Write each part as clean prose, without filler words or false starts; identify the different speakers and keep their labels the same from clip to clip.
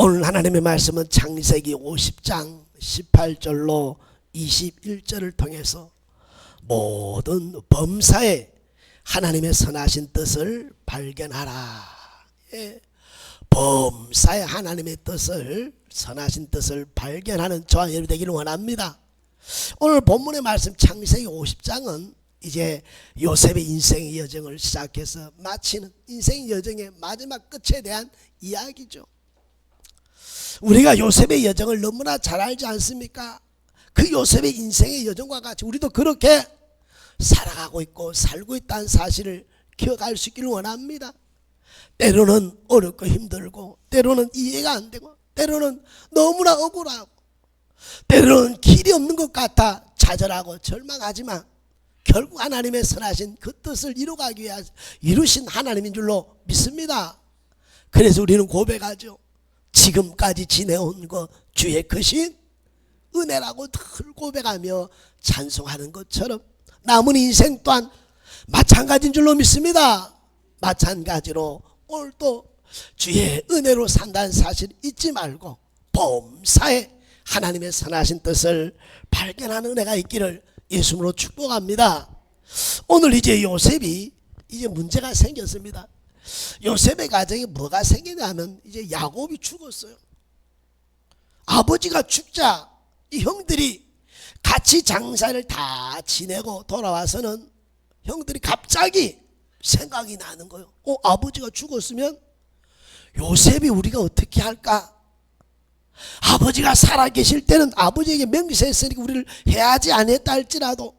Speaker 1: 오늘 하나님의 말씀은 창세기 50장 18절로 21절을 통해서 모든 범사에 하나님의 선하신 뜻을 발견하라. 예. 범사에 하나님의 뜻을, 선하신 뜻을 발견하는 저와 여러분이 되기를 원합니다. 오늘 본문의 말씀 창세기 50장은 이제 요셉의 인생의 여정을 시작해서 마치는 인생의 여정의 마지막 끝에 대한 이야기죠. 우리가 요셉의 여정을 너무나 잘 알지 않습니까? 그 요셉의 인생의 여정과 같이 우리도 그렇게 살아가고 있고 살고 있다는 사실을 기억할 수 있기를 원합니다. 때로는 어렵고 힘들고, 때로는 이해가 안 되고, 때로는 너무나 억울하고, 때로는 길이 없는 것 같아 좌절하고 절망하지만 결국 하나님의 선하신 그 뜻을 이루기 위해 이루신 하나님인 줄로 믿습니다. 그래서 우리는 고백하죠. 지금까지 지내온 것 주의 크신 은혜라고 늘 고백하며 찬송하는 것처럼 남은 인생 또한 마찬가지인 줄로 믿습니다. 마찬가지로 오늘도 주의 은혜로 산다는 사실 잊지 말고 범사에 하나님의 선하신 뜻을 발견하는 은혜가 있기를 예수님으로 축복합니다. 오늘 이제 요셉이 이제 문제가 생겼습니다. 요셉의 가정에 뭐가 생기냐면 이제 야곱이 죽었어요. 아버지가 죽자 이 형들이 같이 장사를 다 지내고 돌아와서는 형들이 갑자기 생각이 나는 거예요. 아버지가 죽었으면 요셉이 우리가 어떻게 할까? 아버지가 살아계실 때는 아버지에게 맹세했으니까 우리를 해야지 아니했다 할지라도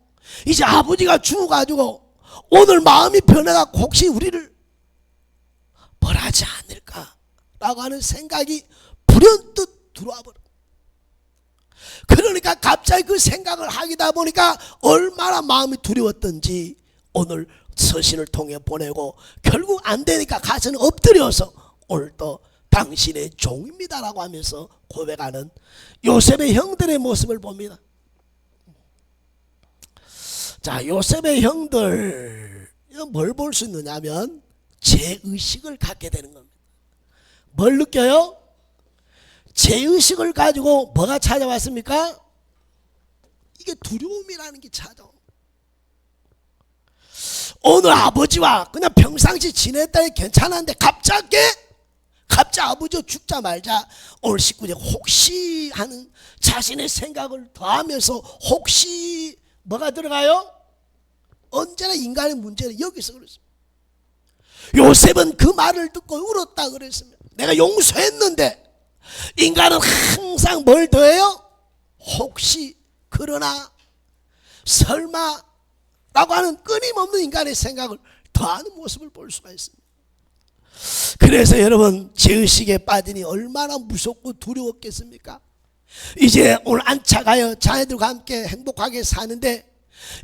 Speaker 1: 이제 아버지가 죽어가지고 오늘 마음이 변해갖고 혹시 우리를 벌하지 않을까라고 하는 생각이 불현듯 들어와 버려. 그러니까 갑자기 그 생각을 하기다 보니까 얼마나 마음이 두려웠던지 오늘 서신을 통해 보내고 결국 안 되니까 가서는 엎드려서 오늘도 당신의 종입니다라고 하면서 고백하는 요셉의 형들의 모습을 봅니다. 자, 요셉의 형들 뭘 볼 수 있느냐면 죄의식을 갖게 되는 겁니다. 뭘 느껴요? 죄의식을 가지고 뭐가 찾아왔습니까? 이게 두려움이라는 게 찾아와. 오늘 아버지와 그냥 평상시 지냈다니 괜찮았는데 갑자기 아버지가 죽자 말자 오늘 19절 혹시 하는 자신의 생각을 더하면서 혹시 뭐가 들어가요? 언제나 인간의 문제는 여기서 그렇습니다. 요셉은 그 말을 듣고 울었다 그랬습니다. 내가 용서했는데 인간은 항상 뭘 더해요? 혹시, 그러나, 설마 라고 하는 끊임없는 인간의 생각을 더하는 모습을 볼 수가 있습니다. 그래서 여러분 죄의식에 빠지니 얼마나 무섭고 두려웠겠습니까? 이제 오늘 안착하여 자녀들과 함께 행복하게 사는데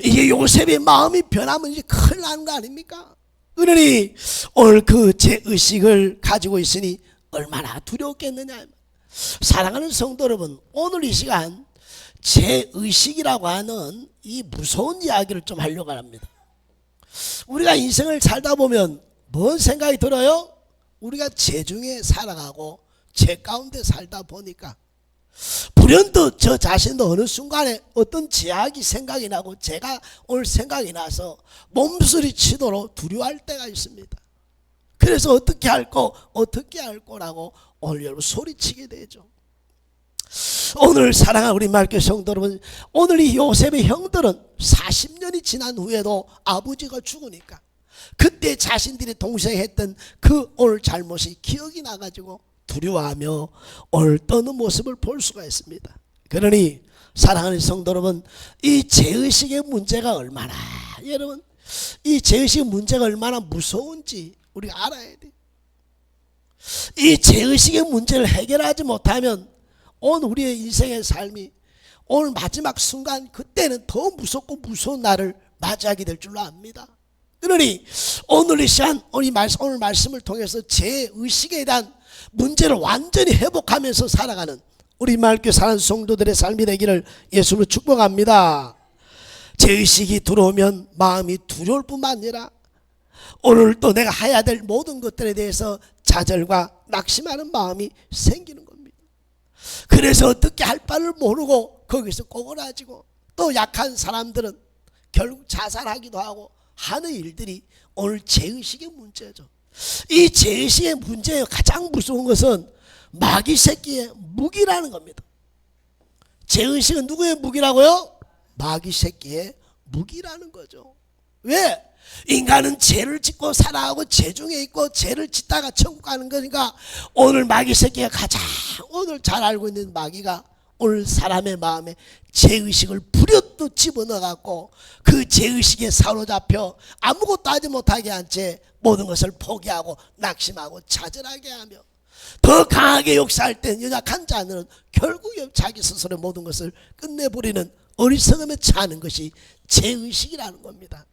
Speaker 1: 이제 요셉의 마음이 변하면 이제 큰일 나는 거 아닙니까? 그러니 오늘 그 죄의식을 가지고 있으니 얼마나 두려웠겠느냐. 사랑하는 성도 여러분, 오늘 이 시간 죄의식이라고 하는 이 무서운 이야기를 좀 하려고 합니다. 우리가 인생을 살다 보면 뭔 생각이 들어요? 우리가 죄 중에 살아가고 죄 가운데 살다 보니까 불현듯 저 자신도 어느 순간에 어떤 죄악이 생각이 나고 제가 오늘 생각이 나서 몸부림치도록 두려워할 때가 있습니다. 그래서 어떻게 할 거라고 오늘 여러분 소리치게 되죠. 오늘 사랑하는 우리 말교 성도 여러분, 오늘 이 요셉의 형들은 40년이 지난 후에도 아버지가 죽으니까 그때 자신들이 동생이 했던 그 오늘 잘못이 기억이 나가지고 두려워하며 오늘 떠는 모습을 볼 수가 있습니다. 그러니 사랑하는 성도 여러분, 이 죄의식의 문제가 얼마나 여러분 이 죄의식의 문제가 얼마나 무서운지 우리가 알아야 돼요. 이 죄의식의 문제를 해결하지 못하면 오늘 우리의 인생의 삶이 오늘 마지막 순간 그때는 더 무섭고 무서운 날을 맞이하게 될 줄로 압니다. 그러니 오늘 이 시간 오늘 말씀을 통해서 죄의식에 대한 문제를 완전히 회복하면서 살아가는 우리 마을교회 사는 성도들의 삶이 되기를 예수로 축복합니다. 죄의식이 들어오면 마음이 두려울 뿐만 아니라 오늘 또 내가 해야 될 모든 것들에 대해서 좌절과 낙심하는 마음이 생기는 겁니다. 그래서 어떻게 할 바를 모르고 거기서 꼬그라지고, 또 약한 사람들은 결국 자살하기도 하고 하는 일들이 오늘 죄의식의 문제죠. 이 죄의식의 문제의 가장 무서운 것은 마귀 새끼의 무기라는 겁니다. 죄의식은 누구의 무기라고요? 마귀 새끼의 무기라는 거죠. 왜? 인간은 죄를 짓고 살아가고 죄 중에 있고 죄를 짓다가 천국 가는 거니까, 오늘 마귀 새끼가 가장 오늘 잘 알고 있는 마귀가 오늘 사람의 마음에 죄의식을 부려도 집어넣어갖고 그 죄의식에 사로잡혀 아무것도 하지 못하게 한 채 모든 것을 포기하고 낙심하고 좌절하게 하며, 더 강하게 역사할 땐 연약한 자는 결국 자기 스스로 모든 것을 끝내버리는 어리석음에 차는 것이 죄의식이라는 겁니다.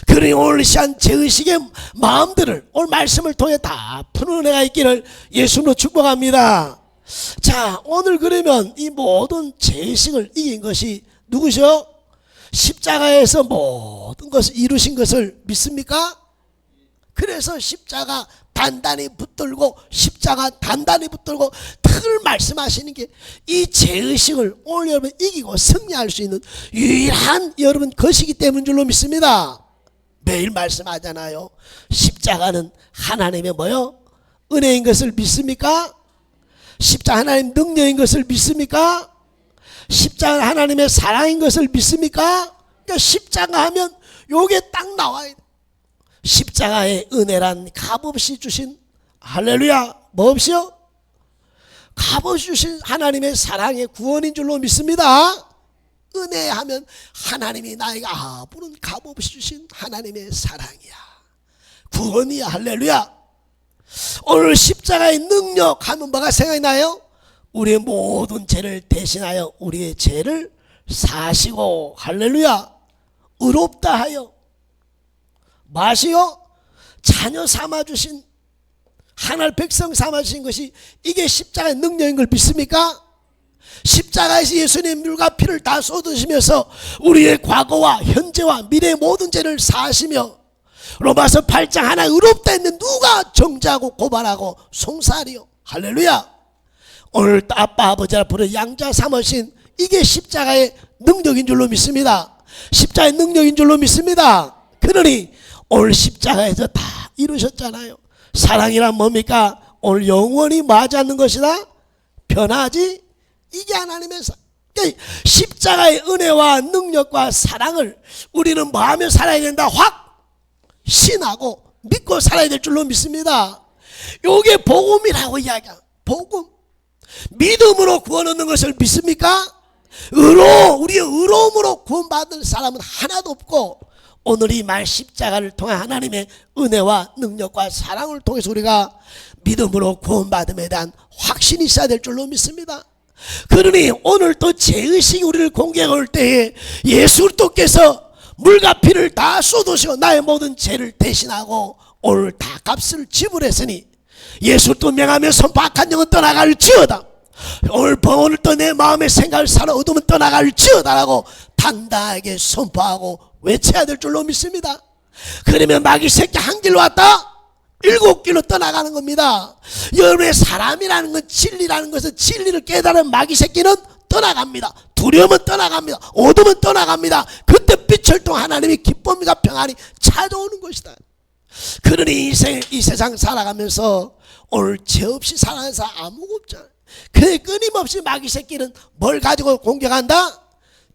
Speaker 1: 그러니 오늘 시한 죄의식의 마음들을 오늘 말씀을 통해 다 푸는 은혜가 있기를 예수님으로 축복합니다. 자, 오늘 그러면 이 모든 죄의식을 이긴 것이 누구시오? 십자가에서 모든 것을 이루신 것을 믿습니까? 그래서 십자가 단단히 붙들고, 십자가 단단히 붙들고 늘 말씀하시는 게 이 죄의식을 오늘 여러분 이기고 승리할 수 있는 유일한 여러분 것이기 때문인 줄로 믿습니다. 매일 말씀하잖아요. 십자가는 하나님의 뭐요? 은혜인 것을 믿습니까? 십자가 하나님 능력인 것을 믿습니까? 십자가 하나님의 사랑인 것을 믿습니까? 그러니까 십자가 하면 요게 딱 나와야 돼. 십자가의 은혜란 값없이 주신, 할렐루야, 뭐 없이요? 값없이 주신 하나님의 사랑의 구원인 줄로 믿습니다. 은혜 하면 하나님이 나에게 아무런 값없이 주신 하나님의 사랑이야, 구원이야. 할렐루야. 오늘 십자가의 능력 하면 뭐가 생각이 나요? 우리의 모든 죄를 대신하여 우리의 죄를 사시고, 할렐루야, 의롭다 하여 마시어 자녀 삼아주신, 하나님 백성 삼아주신 것이 이게 십자가의 능력인 걸 믿습니까? 십자가에서 예수님 물과 피를 다 쏟으시면서 우리의 과거와 현재와 미래의 모든 죄를 사하시며, 로마서 8장 하나 의롭다 했는데 누가 정죄하고 고발하고 송사하리요? 할렐루야. 오늘 아빠 아버지라 부르 양자 삼으신 이게 십자가의 능력인 줄로 믿습니다. 십자가의 능력인 줄로 믿습니다. 그러니 오늘 십자가에서 다 이루셨잖아요. 사랑이란 뭡니까? 오늘 영원히 맞지 않는 것이다, 변하지, 이게 하나님의 그러니까 십자가의 은혜와 능력과 사랑을 우리는 뭐 하며 살아야 된다? 확 신하고 믿고 살아야 될 줄로 믿습니다. 요게 복음이라고 이야기야. 복음. 믿음으로 구원 얻는 것을 믿습니까? 우리의 의로움으로 구원받을 사람은 하나도 없고, 오늘 이 말 십자가를 통해 하나님의 은혜와 능력과 사랑을 통해서 우리가 믿음으로 구원받음에 대한 확신이 있어야 될 줄로 믿습니다. 그러니 오늘 또 죄의식이 우리를 공격할 때에 예수 그리스도께서 물과 피를 다 쏟으시고 나의 모든 죄를 대신하고 오늘 다 값을 지불했으니 예수 또 명하며 선박한 영은 떠나갈지어다. 오늘 또 내 마음의 생각을 살아 얻으면 떠나갈지어다라고 당당하게 선포하고 외쳐야 될 줄로 믿습니다. 그러면 마귀 새끼 한 길로 왔다 7길로 떠나가는 겁니다. 여러분의 사람이라는 건, 진리라는 것은, 진리를 깨달은 마귀 새끼는 떠나갑니다. 두려움은 떠나갑니다. 어둠은 떠나갑니다. 그때 빛을 통해 하나님의 기쁨과 평안이 찾아오는 것이다. 그러니 이 세상 살아가면서 오늘 죄 없이 살아가는 사람 아무것도 없잖아요. 그래 끊임없이 마귀 새끼는 뭘 가지고 공격한다?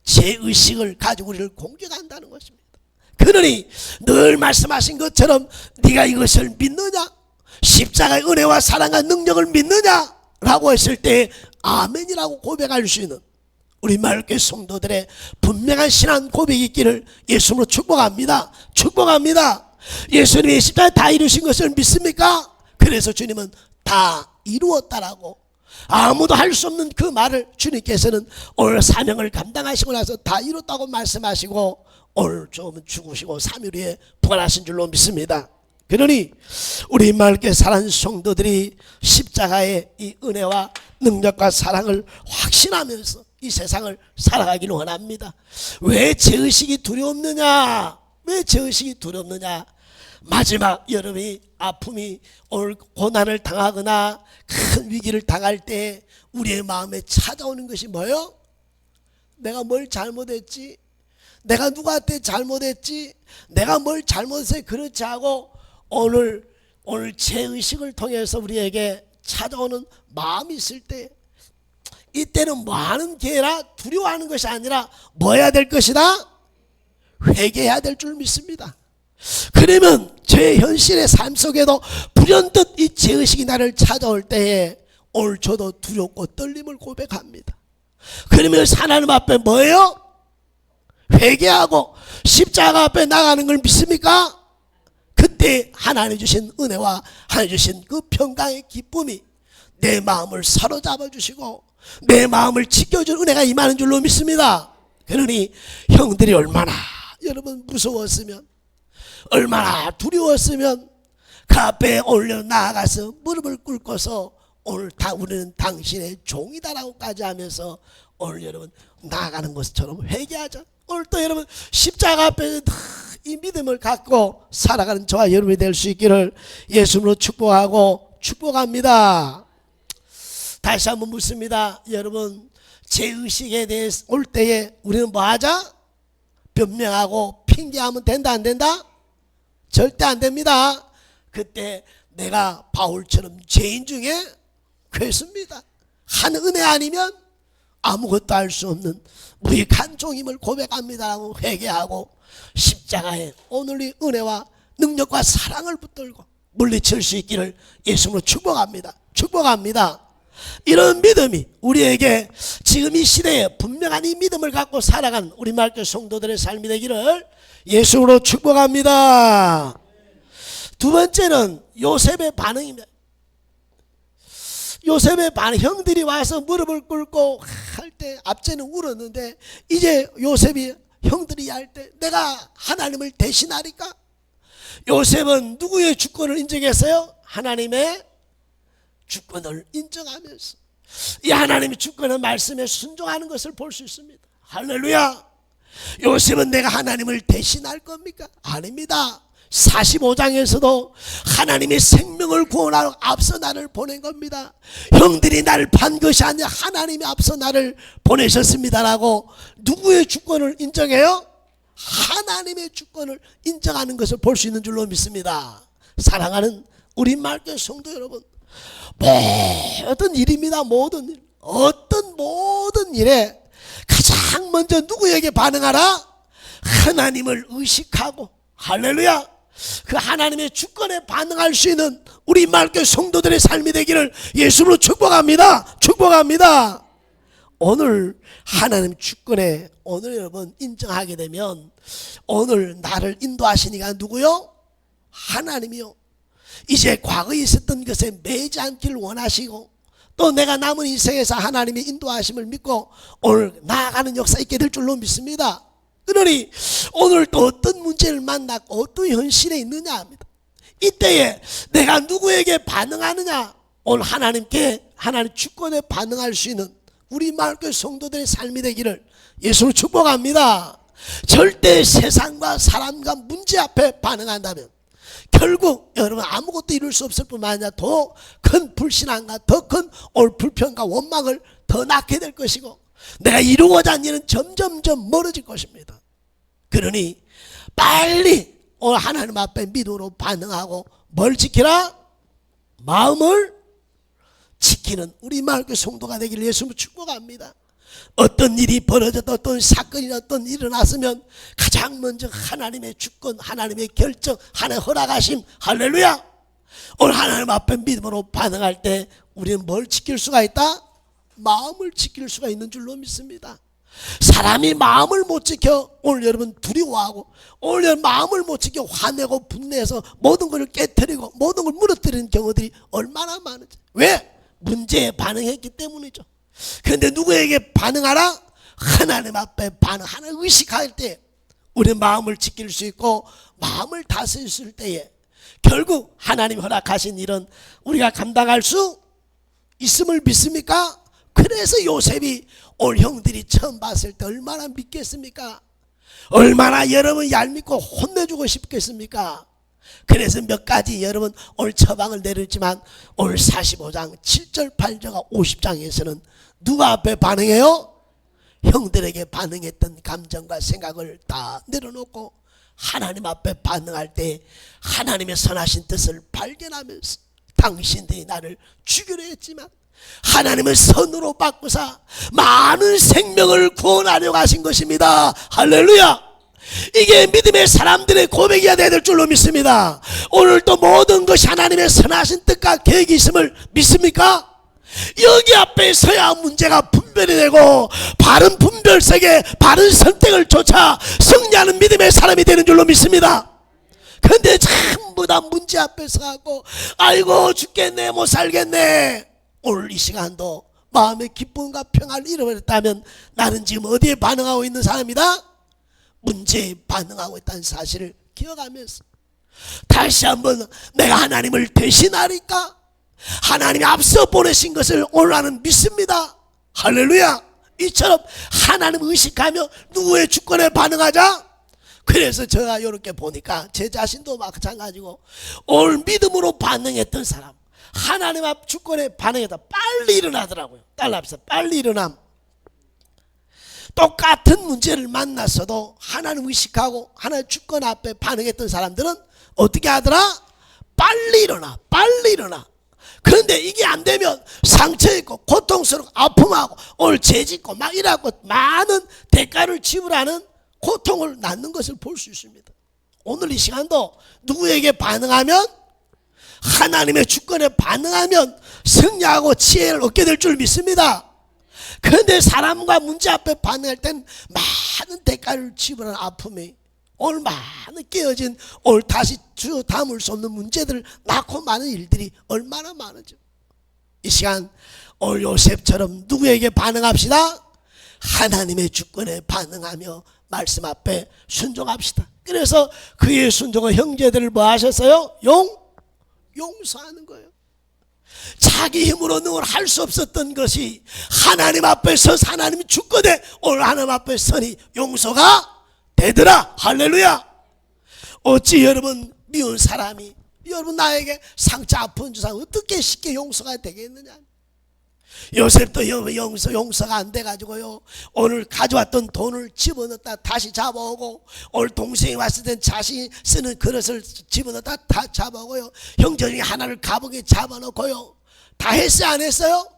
Speaker 1: 죄의식을 가지고 우리를 공격한다는 것입니다. 그러니 늘 말씀하신 것처럼 네가 이것을 믿느냐? 십자가의 은혜와 사랑과 능력을 믿느냐? 라고 했을 때 아멘이라고 고백할 수 있는 우리 마을교회 성도들의 분명한 신앙 고백이 있기를 예수님으로 축복합니다. 축복합니다. 예수님이 십자가에 다 이루신 것을 믿습니까? 그래서 주님은 다 이루었다라고, 아무도 할 수 없는 그 말을 주님께서는 오늘 사명을 감당하시고 나서 다 이뤘다고 말씀하시고 오늘 좀 죽으시고 3일 후에 부활하신 줄로 믿습니다. 그러니 우리 마을교회 사랑하는 성도들이 십자가의 이 은혜와 능력과 사랑을 확신하면서 이 세상을 살아가기를 원합니다. 왜 죄의식이 두렵느냐? 왜 죄의식이 두렵느냐? 마지막 여러분이 아픔이 오늘 고난을 당하거나 큰 위기를 당할 때 우리의 마음에 찾아오는 것이 뭐예요? 내가 뭘 잘못했지? 내가 누구한테 잘못했지? 내가 뭘 잘못해서 그렇지 하고 오늘 죄의식을 통해서 우리에게 찾아오는 마음이 있을 때, 이때는 뭐 하는 게라 두려워하는 것이 아니라 뭐 해야 될 것이다? 회개해야 될 줄 믿습니다. 그러면 제 현실의 삶 속에도 불현듯 이 죄의식이 나를 찾아올 때에 오늘 저도 두렵고 떨림을 고백합니다. 그러면 하나님 앞에 뭐예요? 회개하고 십자가 앞에 나가는 걸 믿습니까? 그때 하나님 주신 은혜와 하나님 주신 그 평강의 기쁨이 내 마음을 사로잡아 주시고 내 마음을 지켜줄 은혜가 임하는 줄로 믿습니다. 그러니 형들이 얼마나 여러분 무서웠으면, 얼마나 두려웠으면 그 앞에 올려 나아가서 무릎을 꿇고서 오늘 다 우리는 당신의 종이다라고까지 하면서 오늘 여러분 나아가는 것처럼 회개하자. 오늘 또 여러분 십자가 앞에 이 믿음을 갖고 살아가는 저와 여러분이 될 수 있기를 예수님으로 축복하고 축복합니다. 다시 한번 묻습니다. 여러분 죄의식에 대해서 올 때에 우리는 뭐 하자? 변명하고 핑계하면 된다 안 된다? 절대 안 됩니다. 그때 내가 바울처럼 죄인 중에 괴수입니다. 한 은혜 아니면 아무것도 할 수 없는 무익한 종임을 고백합니다라고 회개하고 십자가에 오늘의 은혜와 능력과 사랑을 붙들고 물리칠 수 있기를 예수님으로 축복합니다. 축복합니다. 이런 믿음이 우리에게 지금 이 시대에 분명한 이 믿음을 갖고 살아가는 우리 마을교회 성도들의 삶이 되기를 예수님으로 축복합니다. 두 번째는 요셉의 반응입니다. 요셉의 반응, 형들이 와서 무릎을 꿇고 할 때 앞전에 울었는데 이제 요셉이 형들이 할 때 내가 하나님을 대신하리까? 요셉은 누구의 주권을 인정했어요? 하나님의 주권을 인정하면서 이 하나님의 주권의 말씀에 순종하는 것을 볼 수 있습니다. 할렐루야. 요셉은 내가 하나님을 대신할 겁니까? 아닙니다. 45장에서도 하나님의 생명을 구원하러 앞서 나를 보낸 겁니다. 형들이 나를 판 것이 아니라 하나님이 앞서 나를 보내셨습니다라고 누구의 주권을 인정해요? 하나님의 주권을 인정하는 것을 볼 수 있는 줄로 믿습니다. 사랑하는 우리 마을교회 성도 여러분, 모든 일입니다. 어떤 모든 일에 가장 먼저 누구에게 반응하라? 하나님을 의식하고, 할렐루야, 그 하나님의 주권에 반응할 수 있는 우리 마을교회 성도들의 삶이 되기를 예수로 축복합니다. 축복합니다. 오늘 하나님 주권에 오늘 여러분 인정하게 되면 오늘 나를 인도하시니까 누구요? 하나님이요. 이제 과거에 있었던 것에 매지 않기를 원하시고 또 내가 남은 인생에서 하나님의 인도하심을 믿고 오늘 나아가는 역사 있게 될 줄로 믿습니다. 그러니 오늘 또 어떤 문제를 만났고 어떤 현실에 있느냐 합니다. 이때에 내가 누구에게 반응하느냐, 오늘 하나님께 하나님 주권에 반응할 수 있는 우리 마을교회 성도들의 삶이 되기를 예수로 축복합니다. 절대 세상과 사람과 문제 앞에 반응한다면 결국 여러분 아무것도 이룰 수 없을 뿐만 아니라 더 큰 불신앙과 더 큰 불평과 원망을 더 낳게 될 것이고 내가 이루고자 하는 일은 점점점 멀어질 것입니다. 그러니 빨리 오늘 하나님 앞에 믿음으로 반응하고 뭘 지키라? 마음을 지키는 우리 마을교회 성도가 되기를 예수님을 축복합니다. 어떤 일이 벌어졌다, 어떤 사건이 어떤 일이 일어났으면 가장 먼저 하나님의 주권, 하나님의 결정, 하나님의 허락하심, 할렐루야. 오늘 하나님 앞에 믿음으로 반응할 때 우리는 뭘 지킬 수가 있다? 마음을 지킬 수가 있는 줄로 믿습니다. 사람이 마음을 못 지켜 오늘 여러분 두려워하고 오늘 여러분 마음을 못 지켜 화내고 분내서 모든 것을 깨뜨리고 모든 걸 무너뜨리는 경우들이 얼마나 많은지. 왜? 문제에 반응했기 때문이죠. 그런데 누구에게 반응하라? 하나님 앞에 반응, 하나님 의식할 때 우리 마음을 지킬 수 있고 마음을 다스릴 때에 결국 하나님 허락하신 일은 우리가 감당할 수 있음을 믿습니까? 그래서 요셉이 오늘 형들이 처음 봤을 때 얼마나 믿겠습니까? 얼마나 여러분 얄밉고 혼내주고 싶겠습니까? 그래서 몇 가지 여러분 오늘 처방을 내렸지만 오늘 45장 7절 8절과 50장에서는 누가 앞에 반응해요? 형들에게 반응했던 감정과 생각을 다 내려놓고 하나님 앞에 반응할 때 하나님의 선하신 뜻을 발견하면서 당신들이 나를 죽이려 했지만 하나님의 선으로 바꾸사 많은 생명을 구원하려고 하신 것입니다. 할렐루야. 이게 믿음의 사람들의 고백이어야 될 줄로 믿습니다. 오늘도 모든 것이 하나님의 선하신 뜻과 계획이 있음을 믿습니까? 여기 앞에 서야 문제가 분별이 되고 바른 분별 속에 바른 선택을 쫓아 승리하는 믿음의 사람이 되는 줄로 믿습니다. 그런데 전부 다 문제 앞에 서갖고 아이고 죽겠네 못 살겠네. 오늘 이 시간도 마음의 기쁨과 평안을 잃어버렸다면 나는 지금 어디에 반응하고 있는 사람이다? 문제에 반응하고 있다는 사실을 기억하면서 다시 한번 내가 하나님을 대신하니까 하나님이 앞서 보내신 것을 오늘 나는 믿습니다. 할렐루야. 이처럼 하나님 의식하며 누구의 주권에 반응하자. 그래서 제가 이렇게 보니까 제 자신도 마찬가지고 오늘 믿음으로 반응했던 사람 하나님 앞 주권에 반응해서 빨리 일어나더라고요. 따라합시다. 빨리 일어남. 똑같은 문제를 만났어도 하나님 의식하고 하나님 주권 앞에 반응했던 사람들은 어떻게 하더라? 빨리 일어나. 빨리 일어나. 그런데 이게 안 되면 상처 있고 고통스럽고 아픔하고 오늘 죄짓고 막 이라고 많은 대가를 지불하는 고통을 낳는 것을 볼 수 있습니다. 오늘 이 시간도 누구에게 반응하면 하나님의 주권에 반응하면 승리하고 지혜를 얻게 될 줄 믿습니다. 그런데 사람과 문제 앞에 반응할 땐 많은 대가를 지불하는 아픔이 오늘 많은 깨어진 오늘 다시 주 담을 수 없는 문제들을 낳고 많은 일들이 얼마나 많은지 이 시간 오늘 요셉처럼 누구에게 반응합시다? 하나님의 주권에 반응하며 말씀 앞에 순종합시다. 그래서 그의 순종은 형제들을 뭐 하셨어요? 용서하는 거예요. 자기 힘으로 능을 할 수 없었던 것이 하나님 앞에 서서 하나님의 주권에 오늘 하나님 앞에 서니 용서가 되더라. 할렐루야. 어찌 여러분 미운 사람이 여러분 나에게 상처 아픈 주사 어떻게 쉽게 용서가 되겠느냐. 요셉도 용서가 안 돼가지고요 오늘 가져왔던 돈을 집어넣었다 다시 잡아오고 오늘 동생이 왔을 땐 자신이 쓰는 그릇을 집어넣었다 다 잡아오고요 형제 중에 하나를 감옥에 잡아놓고요 다 했어요 안 했어요?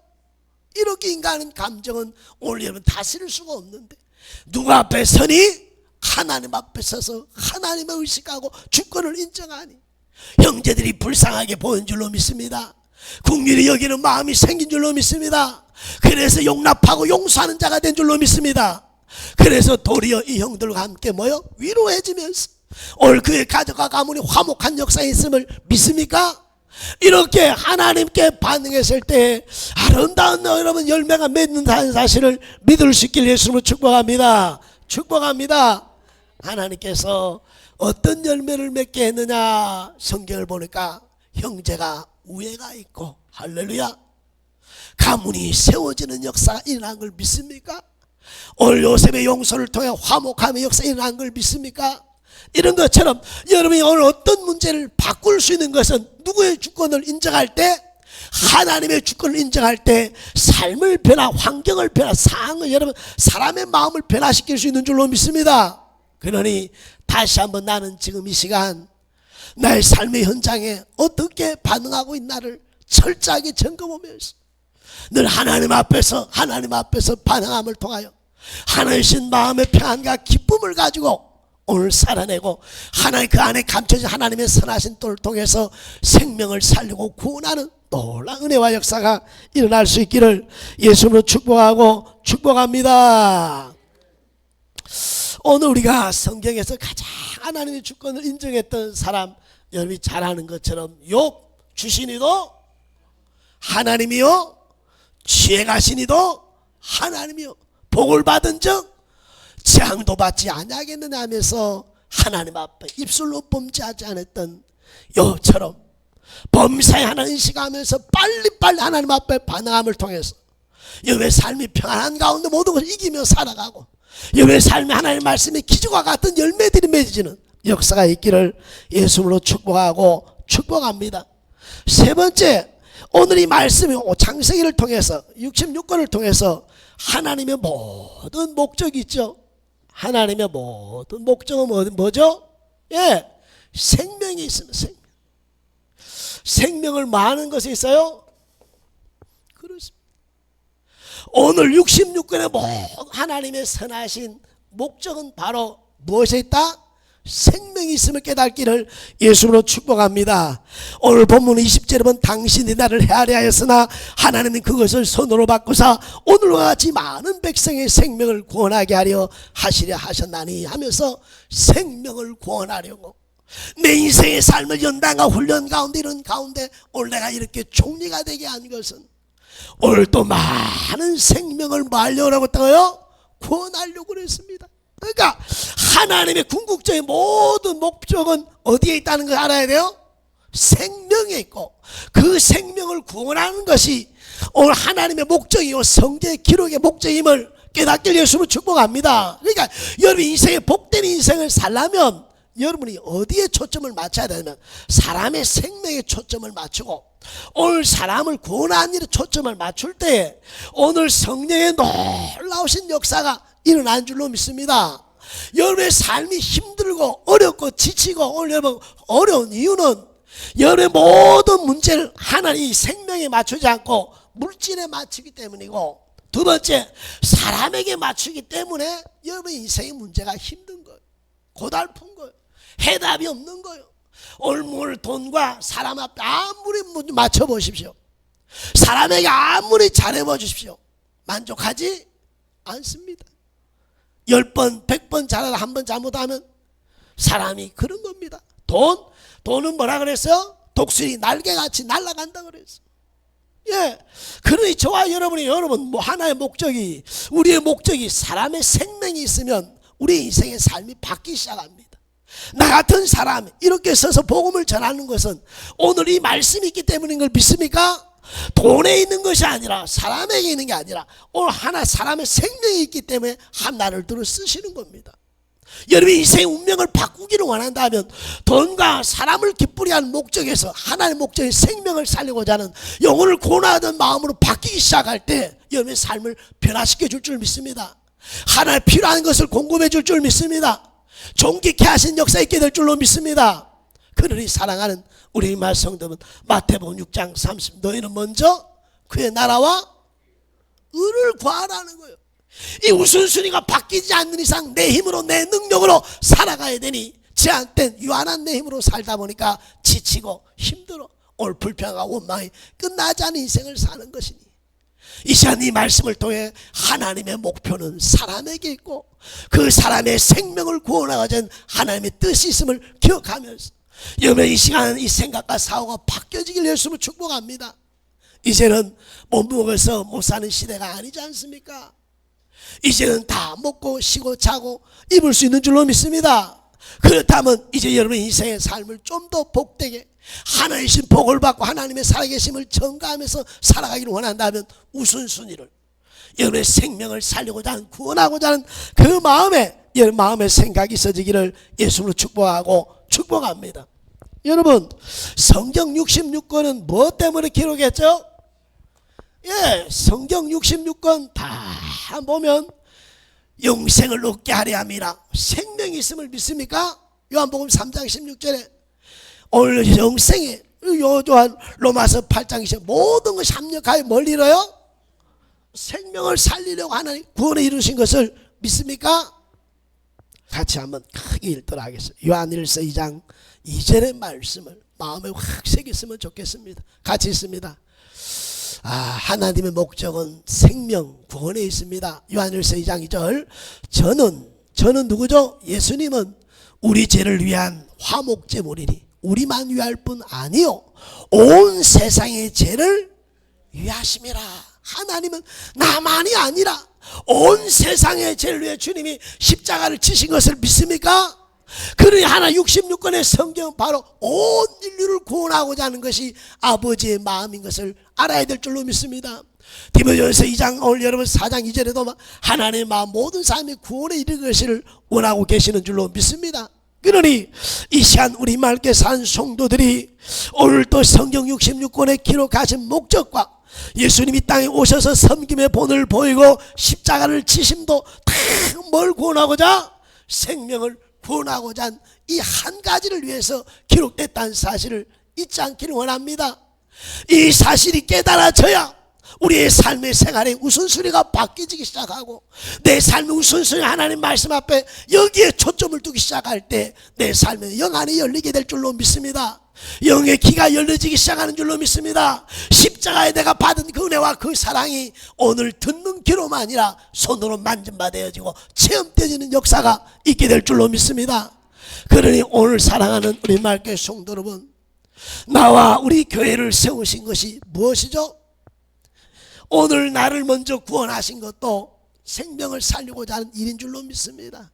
Speaker 1: 이렇게 인간은 감정은 오늘 여러분 다스릴 수가 없는데 누구 앞에 서니? 하나님 앞에 서서 하나님을 의식하고 주권을 인정하니 형제들이 불쌍하게 보인 줄로 믿습니다. 국민이 여기는 마음이 생긴 줄로 믿습니다. 그래서 용납하고 용서하는 자가 된 줄로 믿습니다. 그래서 도리어 이 형들과 함께 모여 위로해지면서 오늘 그의 가족과 가문이 화목한 역사에 있음을 믿습니까? 이렇게 하나님께 반응했을 때 아름다운 여러분 열매가 맺는다는 사실을 믿을 수 있길 예수님으로 축복합니다. 축복합니다. 하나님께서 어떤 열매를 맺게 했느냐 성경을 보니까 형제가 우애가 있고 할렐루야 가문이 세워지는 역사가 일어난 걸 믿습니까? 오늘 요셉의 용서를 통해 화목함의 역사가 일어난 걸 믿습니까? 이런 것처럼 여러분이 오늘 어떤 문제를 바꿀 수 있는 것은 누구의 주권을 인정할 때 하나님의 주권을 인정할 때 삶을 변화 환경을 변화 상황을 여러분 사람의 마음을 변화시킬 수 있는 줄로 믿습니다. 그러니 다시 한번 나는 지금 이 시간 나의 삶의 현장에 어떻게 반응하고 있나를 철저하게 점검하면서 늘 하나님 앞에서 반응함을 통하여 하나님 마음의 평안과 기쁨을 가지고 오늘 살아내고 하나님 그 안에 감춰진 하나님의 선하신 뜻을 통해서 생명을 살리고 구원하는 놀라운 은혜와 역사가 일어날 수 있기를 예수님으로 축복하고 축복합니다. 오늘 우리가 성경에서 가장 하나님의 주권을 인정했던 사람 여러분이 잘 아는 것처럼 욥 주신이도 하나님이요 지혜가신 이도 하나님이요 복을 받은 적 재앙도 받지 아니하겠느냐 하면서 하나님 앞에 입술로 범죄하지 않았던 욥처럼 범사에 하나님 인식하면서 빨리빨리 하나님 앞에 반응함을 통해서 욥의 삶이 평안한 가운데 모든 것을 이기며 살아가고 욥의 삶에 하나님의 말씀의 기적과 같은 열매들이 맺어지는 역사가 있기를 예수님으로 축복합니다. 세 번째, 오늘 이 말씀이 창세기를 통해서 66권을 통해서 하나님의 모든 목적이 있죠. 하나님의 모든 목적은 뭐죠? 예, 생명이 있습니다. 생명을 많은 것이 있어요? 그렇습니다. 오늘 66권의 모든 하나님의 선하신 목적은 바로 무엇에 있다? 생명이 있음을 깨닫기를 예수로 축복합니다. 오늘 본문 20절에 보면 당신이 나를 헤아려 하였으나 하나님은 그것을 손으로 바꾸사 오늘과 같이 많은 백성의 생명을 구원하게 하려 하시려 하셨나니 하면서 생명을 구원하려고 내 인생의 삶을 연단과 훈련 가운데 이런 가운데 오늘 내가 이렇게 총리가 되게 한 것은 오늘 또 많은 생명을 뭐 하려고 했다고요? 구원하려고 그랬습니다. 그러니까 하나님의 궁극적인 모든 목적은 어디에 있다는 걸 알아야 돼요? 생명에 있고 그 생명을 구원하는 것이 오늘 하나님의 목적이요 성경의 기록의 목적임을 깨닫길 예수를 축복합니다. 그러니까 여러분 인생의 복된 인생을 살려면 여러분이 어디에 초점을 맞춰야 되냐면 사람의 생명에 초점을 맞추고 오늘 사람을 구원하는 일에 초점을 맞출 때 오늘 성령의 놀라우신 역사가 일어난 줄로 믿습니다. 여러분의 삶이 힘들고 어렵고 지치고 오늘 여러분 어려운 이유는 여러분의 모든 문제를 하나님이 생명에 맞추지 않고 물질에 맞추기 때문이고 두 번째 사람에게 맞추기 때문에 여러분 인생의 문제가 힘든 거예요. 고달픈 거예요. 해답이 없는 거예요. 오늘 돈과 사람 앞에 아무리 맞춰보십시오. 사람에게 아무리 잘해봐 주십시오. 만족하지 않습니다. 10번 100번 잘하다 한 번 잘못하면 사람이 그런 겁니다. 돈은 뭐라 그랬어요? 독수리 날개같이 날아간다 그랬어요. 예, 그러니 저와 여러분 뭐 하나의 목적이 우리의 목적이 사람의 생명이 있으면 우리 인생의 삶이 바뀌기 시작합니다. 나 같은 사람 이렇게 서서 복음을 전하는 것은 오늘 이 말씀이 있기 때문인 걸 믿습니까? 돈에 있는 것이 아니라 사람에게 있는 게 아니라 오늘 하나 사람의 생명이 있기 때문에 하나를 들어 쓰시는 겁니다. 여러분이 인생의 운명을 바꾸기를 원한다면 돈과 사람을 기쁘게 하는 목적에서 하나님의 목적인 생명을 살리고자 하는 영혼을 구원하던 마음으로 바뀌기 시작할 때 여러분의 삶을 변화시켜 줄 줄 믿습니다. 하나님 필요한 것을 공급해 줄 줄 믿습니다. 존귀케 하신 역사 있게 될 줄로 믿습니다. 그러니 사랑하는 우리 이마 성도는 마태복음 6장 30 너희는 먼저 그의 나라와 의를 구하라는 거예요. 이 우선순위가 바뀌지 않는 이상 내 힘으로 내 능력으로 살아가야 되니 제한된 유한한 내 힘으로 살다 보니까 지치고 힘들어 오늘 불평과 원망이 끝나지 않은 인생을 사는 것이니 이 시간 이 말씀을 통해 하나님의 목표는 사람에게 있고 그 사람의 생명을 구원하고자 하는 하나님의 뜻이 있음을 기억하면서 여러분 이 시간 이 생각과 사고가 바뀌어지길 예수님을 축복합니다. 이제는 못 먹어서 못 사는 시대가 아니지 않습니까? 이제는 다 먹고 쉬고 자고 입을 수 있는 줄로 믿습니다. 그렇다면 이제 여러분 인생의 삶을 좀 더 복되게 하나님의 복을 받고 하나님의 살아계심을 전가하면서 살아가기를 원한다면 우선순위를 여러분의 생명을 살리고자 하는 구원하고자 하는 그 마음에 여러분 마음의 생각이 있어지기를 예수로 축복합니다. 여러분 성경 66권은 무엇 때문에 기록했죠? 예, 성경 66권 다 보면 영생을 얻게 하려 함이라 생명이 있음을 믿습니까? 요한복음 3장 16절에 오늘 영생에 요한 로마서 8장 20 모든 것이 합력하여 뭘 이뤄요? 생명을 살리려고 하나님 구원에 이루신 것을 믿습니까? 같이 한번 크게 읽도록 하겠습니다. 요한일서 2장 2절의 말씀을 마음에 확 새겼으면 좋겠습니다. 같이 있습니다. 하나님의 목적은 생명 구원에 있습니다. 요한일서 2장 2절 저는 누구죠? 예수님은 우리 죄를 위한 화목제물이니 우리만 위할 뿐 아니요 온 세상의 죄를 위하심이라. 하나님은 나만이 아니라 온 세상의 죄를 위해 주님이 십자가를 지신 것을 믿습니까? 그러니 하나 66권의 성경은 바로 온 인류를 구원하고자 하는 것이 아버지의 마음인 것을 알아야 될 줄로 믿습니다. 디모데전서 2장 오늘 여러분 4장 2절에도 하나님의 마음 모든 사람이 구원에 이르는 것을 원하고 계시는 줄로 믿습니다. 그러니 이 시간 우리 맑게 산 성도들이 오늘도 성경 66권에 기록하신 목적과 예수님이 땅에 오셔서 섬김의 본을 보이고 십자가를 지심도 다 뭘 구원하고자? 생명을 구원하고자 한 이 한 가지를 위해서 기록됐다는 사실을 잊지 않기를 원합니다. 이 사실이 깨달아져야 우리의 삶의 생활의 우선순위가 바뀌기 시작하고 내 삶의 우선순위 하나님 말씀 앞에 여기에 초점을 두기 시작할 때 내 삶의 영안이 열리게 될 줄로 믿습니다. 영의 귀가 열려지기 시작하는 줄로 믿습니다. 십자가에 내가 받은 그 은혜와 그 사랑이 오늘 듣는 귀로만 아니라 손으로 만져받아지고 체험되어지는 역사가 있게 될 줄로 믿습니다. 그러니 오늘 사랑하는 우리 맑게 성도 여러분, 나와 우리 교회를 세우신 것이 무엇이죠? 오늘 나를 먼저 구원하신 것도 생명을 살리고자 하는 일인 줄로 믿습니다.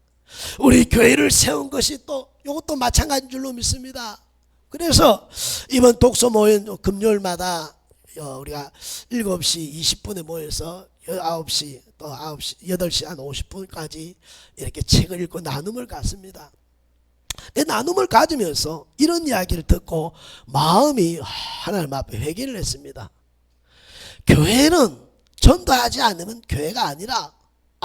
Speaker 1: 우리 교회를 세운 것이 또 이것도 마찬가지인 줄로 믿습니다. 그래서 이번 독서 모임 금요일마다 우리가 7시 20분에 모여서 9시 또 9시 8시 한 50분까지 이렇게 책을 읽고 나눔을 갖습니다. 나눔을 가지면서 이런 이야기를 듣고 마음이 하나님 앞에 회개를 했습니다. 교회는 전도하지 않으면 교회가 아니라,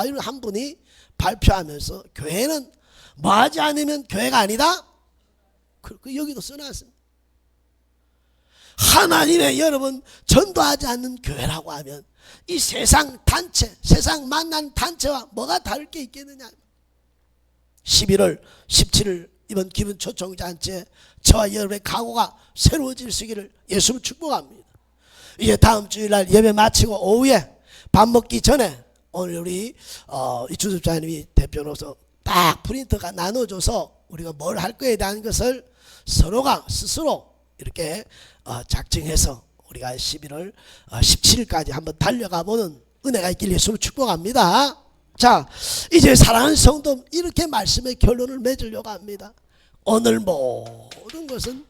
Speaker 1: 이런 한 분이 발표하면서 교회는 뭐하지 않으면 교회가 아니다? 여기도 써놨습니다. 하나님의 여러분 전도하지 않는 교회라고 하면 이 세상 단체, 세상 만난 단체와 뭐가 다를 게 있겠느냐. 11월 17일 이번 기분 초청잔치에 저와 여러분의 각오가 새로워질 수 있기를 예수를 축복합니다. 이제 다음 주일날 예배 마치고 오후에 밥 먹기 전에 오늘 우리 이주섭 장님이 대표로서 딱 프린터가 나눠줘서 우리가 뭘 할 거에 대한 것을 서로가 스스로 이렇게 작정해서 우리가 11월 17일까지 한번 달려가 보는 은혜가 있길 예수를 축복합니다. 자, 이제 사랑하는 성도, 이렇게 말씀의 결론을 맺으려고 합니다. 오늘 모든 것은,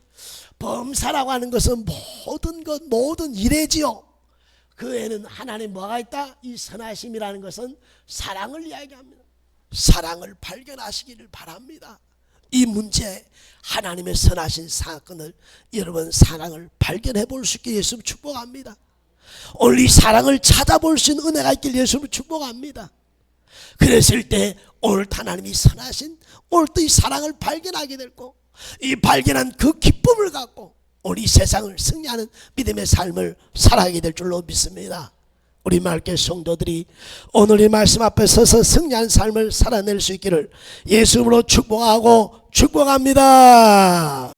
Speaker 1: 범사라고 하는 것은 모든 일이지요. 그 애는 하나님 뭐가 있다? 이 선하심이라는 것은 사랑을 이야기합니다. 사랑을 발견하시기를 바랍니다. 이 문제, 하나님의 선하신 사건을 여러분 사랑을 발견해 볼 수 있게 예수님 축복합니다. 오늘 이 사랑을 찾아볼 수 있는 은혜가 있길 예수님 축복합니다. 그랬을 때 오늘 하나님이 선하신 오늘 또 이 사랑을 발견하게 되고, 이 발견한 그 기쁨을 갖고 우리 세상을 승리하는 믿음의 삶을 살아가게 될 줄로 믿습니다. 우리 맑게 성도들이 오늘 이 말씀 앞에 서서 승리한 삶을 살아낼 수 있기를 예수님으로 축복하고 축복합니다.